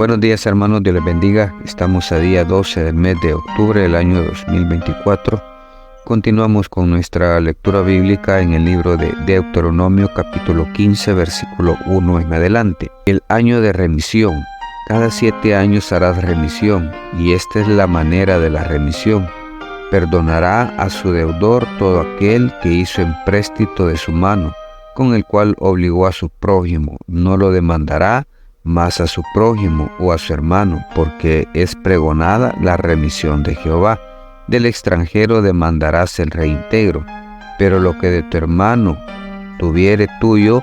Buenos días, hermanos, Dios les bendiga. Estamos a día 12 del mes de octubre del año 2024. Continuamos con nuestra lectura bíblica en el libro de Deuteronomio, capítulo 15, versículo 1 en adelante. El año de remisión. Cada 7 años harás remisión, y esta es la manera de la remisión. Perdonará a su deudor todo aquel que hizo empréstito de su mano, con el cual obligó a su prójimo. No lo demandará más a su prójimo o a su hermano, porque es pregonada la remisión de Jehová. Del extranjero demandarás el reintegro, pero lo que de tu hermano tuviere tuyo,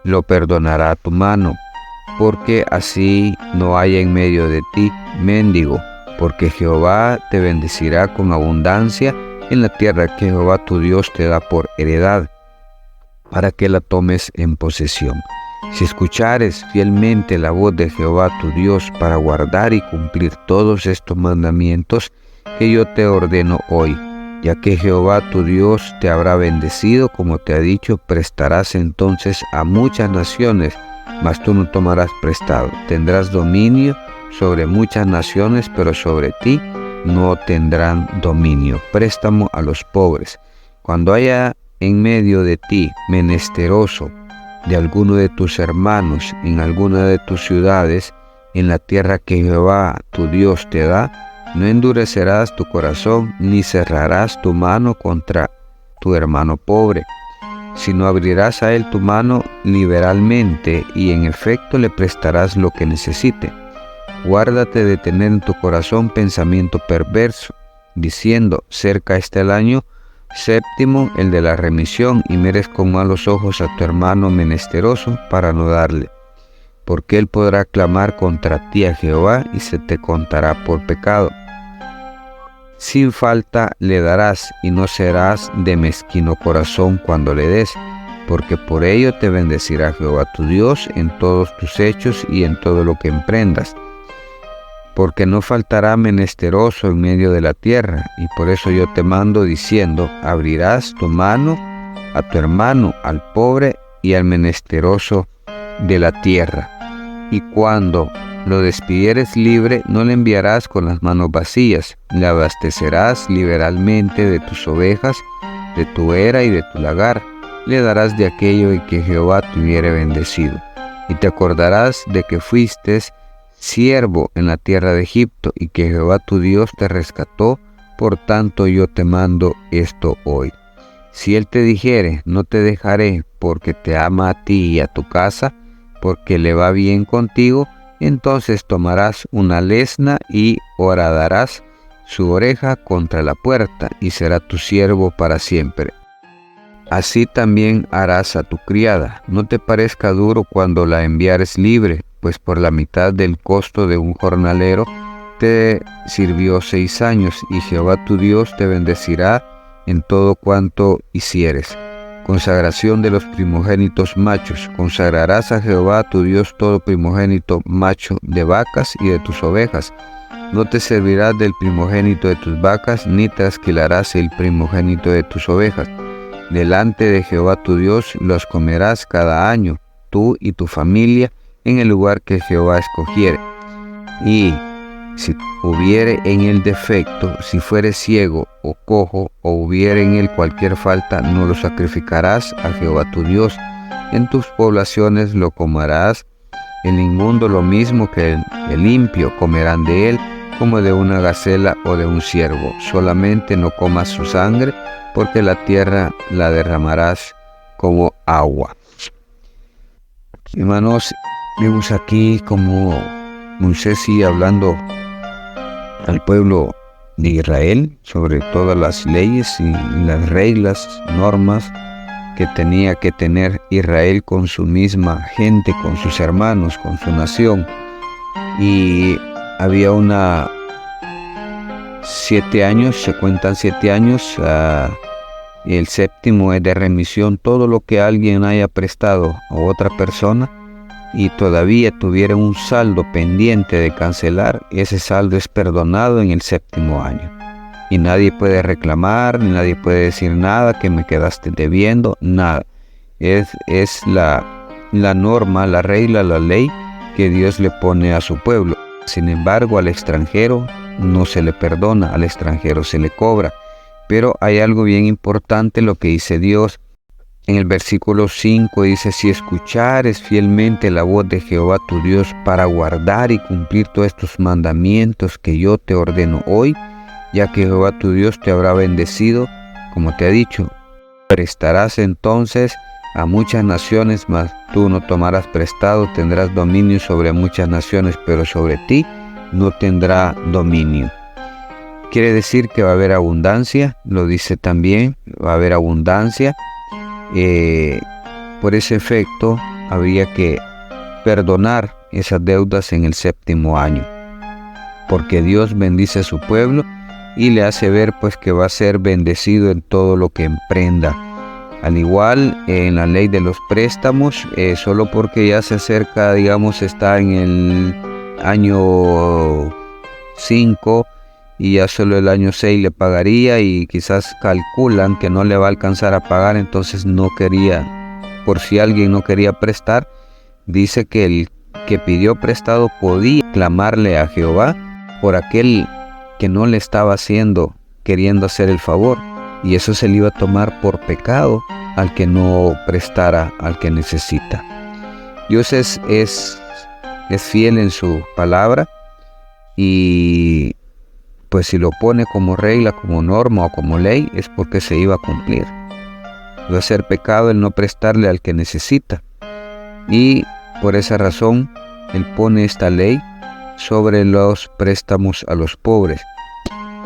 lo perdonará tu mano, porque así no haya en medio de ti mendigo, porque Jehová te bendecirá con abundancia en la tierra que Jehová tu Dios te da por heredad, para que la tomes en posesión. Si escuchares fielmente la voz de Jehová tu Dios para guardar y cumplir todos estos mandamientos que yo te ordeno hoy, ya que Jehová tu Dios te habrá bendecido, como te ha dicho, prestarás entonces a muchas naciones, mas tú no tomarás prestado. Tendrás dominio sobre muchas naciones, pero sobre ti no tendrán dominio. Préstamo a los pobres. Cuando haya en medio de ti menesteroso de alguno de tus hermanos en alguna de tus ciudades, en la tierra que Jehová tu Dios te da, no endurecerás tu corazón, ni cerrarás tu mano contra tu hermano pobre, sino abrirás a él tu mano liberalmente, y en efecto le prestarás lo que necesite. Guárdate de tener en tu corazón pensamiento perverso, diciendo: cerca está el año séptimo, el de la remisión, y mires con malos ojos a tu hermano menesteroso para no darle. Porque él podrá clamar contra ti a Jehová, y se te contará por pecado. Sin falta le darás, y no serás de mezquino corazón cuando le des, porque por ello te bendecirá Jehová tu Dios en todos tus hechos y en todo lo que emprendas. Porque no faltará menesteroso en medio de la tierra, y por eso yo te mando diciendo: abrirás tu mano a tu hermano, al pobre y al menesteroso de la tierra. Y cuando lo despidieres libre, no le enviarás con las manos vacías, le abastecerás liberalmente de tus ovejas, de tu era y de tu lagar, le darás de aquello en que Jehová te hubiere bendecido. Y te acordarás de que fuiste siervo en la tierra de Egipto, y que Jehová tu Dios te rescató. Por tanto yo te mando esto hoy. Si él te dijere: no te dejaré, porque te ama a ti y a tu casa, porque le va bien contigo, entonces tomarás una lesna y horadarás su oreja contra la puerta, y será tu siervo para siempre. Así también harás a tu criada. No te parezca duro cuando la enviares libre, pues por la mitad del costo de un jornalero te sirvió 6 años, y Jehová tu Dios te bendecirá en todo cuanto hicieres. Consagración de los primogénitos machos. Consagrarás a Jehová tu Dios todo primogénito macho de vacas y de tus ovejas. No te servirás del primogénito de tus vacas, ni trasquilarás el primogénito de tus ovejas. Delante de Jehová tu Dios los comerás cada año, tú y tu familia, en el lugar que Jehová escogiere. Y si hubiere en él defecto, si fuere ciego o cojo, o hubiere en él cualquier falta, no lo sacrificarás a Jehová tu Dios. En tus poblaciones lo comerás. El inmundo lo mismo que el limpio comerán de él, como de una gacela o de un ciervo. Solamente no comas su sangre, porque la tierra la derramarás como agua. Hermanos, vemos aquí como Moisés sigue hablando al pueblo de Israel sobre todas las leyes y las reglas, normas que tenía que tener Israel con su misma gente, con sus hermanos, con su nación. Y había 7 años, se cuentan 7 años, y el séptimo es de remisión. Todo lo que alguien haya prestado a otra persona y todavía tuviera un saldo pendiente de cancelar, ese saldo es perdonado en el 7º año. Y nadie puede reclamar, ni nadie puede decir nada, que me quedaste debiendo, nada. Es la norma, la regla, la ley que Dios le pone a su pueblo. Sin embargo, al extranjero no se le perdona, al extranjero se le cobra. Pero hay algo bien importante lo que dice Dios. En el versículo 5 dice: si escuchares fielmente la voz de Jehová tu Dios para guardar y cumplir todos estos mandamientos que yo te ordeno hoy, ya que Jehová tu Dios te habrá bendecido, como te ha dicho, prestarás entonces a muchas naciones, mas tú no tomarás prestado, tendrás dominio sobre muchas naciones, pero sobre ti no tendrá dominio. Quiere decir que va a haber abundancia, lo dice también, va a haber abundancia. Por ese efecto, habría que perdonar esas deudas en el 7º año, porque Dios bendice a su pueblo y le hace ver pues que va a ser bendecido en todo lo que emprenda. Al igual en la ley de los préstamos, solo porque ya se acerca, digamos, está en el año 5 y ya solo el año 6 le pagaría, y quizás calculan que no le va a alcanzar a pagar, entonces no quería, por si alguien no quería prestar, dice que el que pidió prestado podía clamarle a Jehová por aquel que no le estaba queriendo hacer el favor, y eso se le iba a tomar por pecado al que no prestara al que necesita. Dios es fiel en su palabra, y pues si lo pone como regla, como norma o como ley, es porque se iba a cumplir. Va a ser pecado el no prestarle al que necesita, y por esa razón Él pone esta ley sobre los préstamos a los pobres.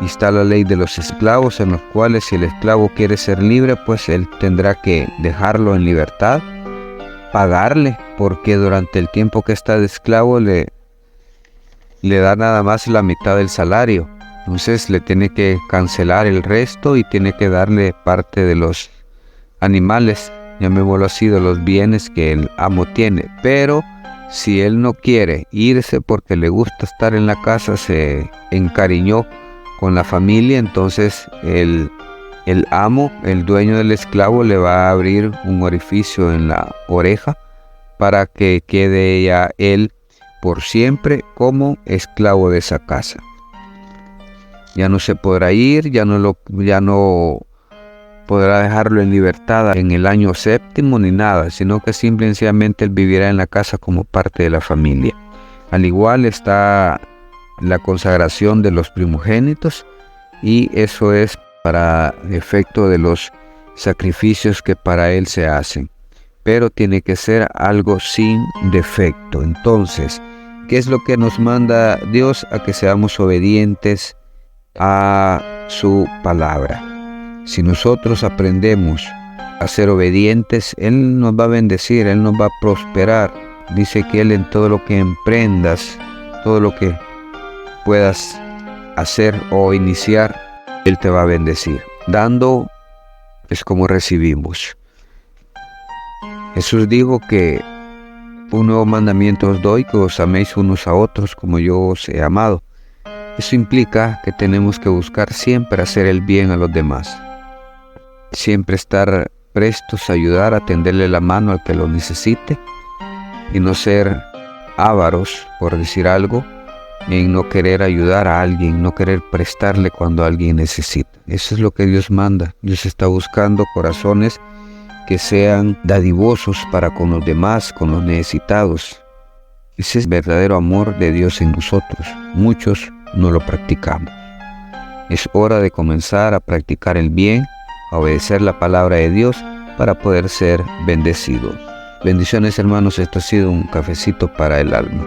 Y está la ley de los esclavos, en los cuales si el esclavo quiere ser libre, pues él tendrá que dejarlo en libertad, pagarle, porque durante el tiempo que está de esclavo le da nada más la mitad del salario. Entonces le tiene que cancelar el resto y tiene que darle parte de los animales, llamémoslo así, de los bienes que el amo tiene. Pero si él no quiere irse porque le gusta estar en la casa, se encariñó con la familia, entonces el amo, el dueño del esclavo, le va a abrir un orificio en la oreja para que quede ya él por siempre como esclavo de esa casa. Ya no se podrá ir, ya no podrá dejarlo en libertad en el año 7º ni nada, sino que simplemente él vivirá en la casa como parte de la familia. Al igual está la consagración de los primogénitos, y eso es para efecto de los sacrificios que para él se hacen, pero tiene que ser algo sin defecto. Entonces, ¿qué es lo que nos manda Dios? A que seamos obedientes a su palabra. Si nosotros aprendemos a ser obedientes, Él nos va a bendecir, Él nos va a prosperar. Dice que Él, en todo lo que emprendas, todo lo que puedas hacer o iniciar, Él te va a bendecir. Dando es como recibimos. Jesús dijo que un nuevo mandamiento os doy, que os améis unos a otros como yo os he amado. Eso implica que tenemos que buscar siempre hacer el bien a los demás. Siempre estar prestos a ayudar, a tenderle la mano al que lo necesite, y no ser ávaros, por decir algo, en no querer ayudar a alguien, no querer prestarle cuando alguien necesita. Eso es lo que Dios manda. Dios está buscando corazones que sean dadivosos para con los demás, con los necesitados. Ese es el verdadero amor de Dios en nosotros. Muchos no lo practicamos. Es hora de comenzar a practicar el bien, a obedecer la palabra de Dios para poder ser bendecidos. Bendiciones, hermanos. Esto ha sido un cafecito para el alma.